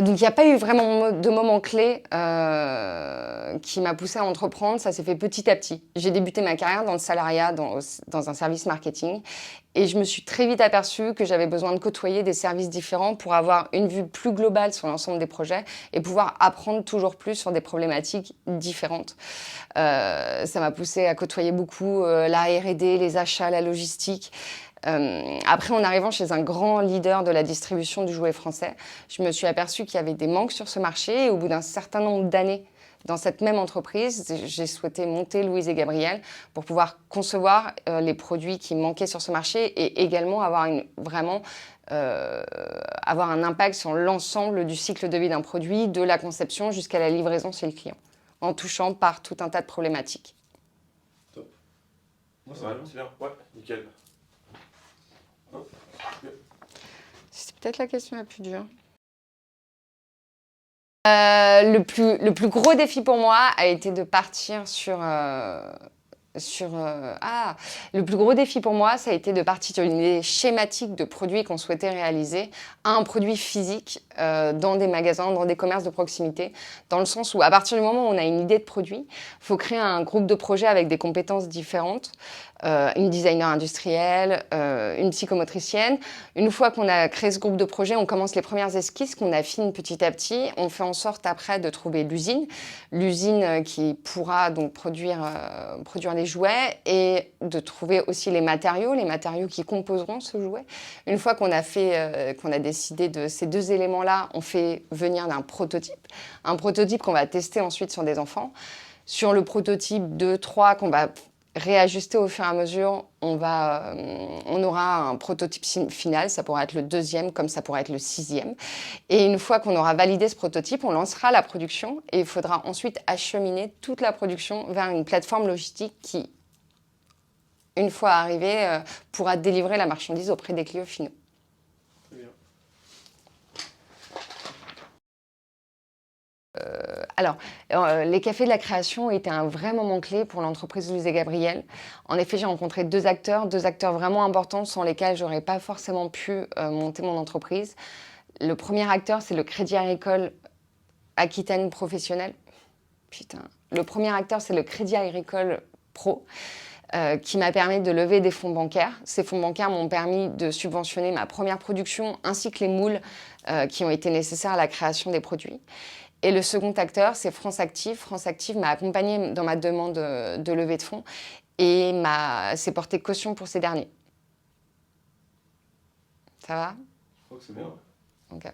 Donc, il n'y a pas eu vraiment de moment clé qui m'a poussée à entreprendre. Ça s'est fait petit à petit. J'ai débuté ma carrière dans le salariat, dans un service marketing. Et je me suis très vite aperçue que j'avais besoin de côtoyer des services différents pour avoir une vue plus globale sur l'ensemble des projets et pouvoir apprendre toujours plus sur des problématiques différentes. Ça m'a poussée à côtoyer beaucoup la R&D, les achats, la logistique. Après, en arrivant chez un grand leader de la distribution du jouet français, je me suis aperçue qu'il y avait des manques sur ce marché et au bout d'un certain nombre d'années dans cette même entreprise, j'ai souhaité monter Louise et Gabriel pour pouvoir concevoir les produits qui manquaient sur ce marché et également avoir avoir un impact sur l'ensemble du cycle de vie d'un produit, de la conception jusqu'à la livraison chez le client, en touchant par tout un tas de problématiques. Top. Moi, ça va, c'est bien. Ouais, nickel. C'est peut-être la question la plus dure. Le plus gros défi pour moi a été de partir le plus gros défi pour moi, ça a été de partir sur une idée schématique de produits qu'on souhaitait réaliser à un produit physique dans des magasins, dans des commerces de proximité, dans le sens où à partir du moment où on a une idée de produit, il faut créer un groupe de projets avec des compétences différentes, une designer industrielle, une psychomotricienne. Une fois qu'on a créé ce groupe de projets, on commence les premières esquisses qu'on affine petit à petit. On fait en sorte après de trouver l'usine qui pourra donc produire les jouets et de trouver aussi les matériaux qui composeront ce jouet. Une fois qu'on a décidé de ces deux éléments-là, on fait venir un prototype qu'on va tester ensuite sur des enfants. Sur le prototype 2, 3 qu'on va réajuster au fur et à mesure, on aura un prototype final, ça pourra être le 2e comme ça pourra être le 6e. Et une fois qu'on aura validé ce prototype, on lancera la production et il faudra ensuite acheminer toute la production vers une plateforme logistique qui, une fois arrivée, pourra délivrer la marchandise auprès des clients finaux. Très bien. Les cafés de la création étaient un vrai moment clé pour l'entreprise Louise et Gabriel. En effet, j'ai rencontré deux acteurs vraiment importants sans lesquels j'aurais pas forcément pu monter mon entreprise. Le premier acteur, c'est le Crédit Agricole Aquitaine Professionnel. Le premier acteur, c'est le Crédit Agricole Pro. Qui m'a permis de lever des fonds bancaires. Ces fonds bancaires m'ont permis de subventionner ma première production ainsi que les moules qui ont été nécessaires à la création des produits. Et le second acteur, c'est France Active. France Active m'a accompagnée dans ma demande de levée de fonds et s'est porté caution pour ces derniers. Ça va ? Je crois que c'est bien. Ok.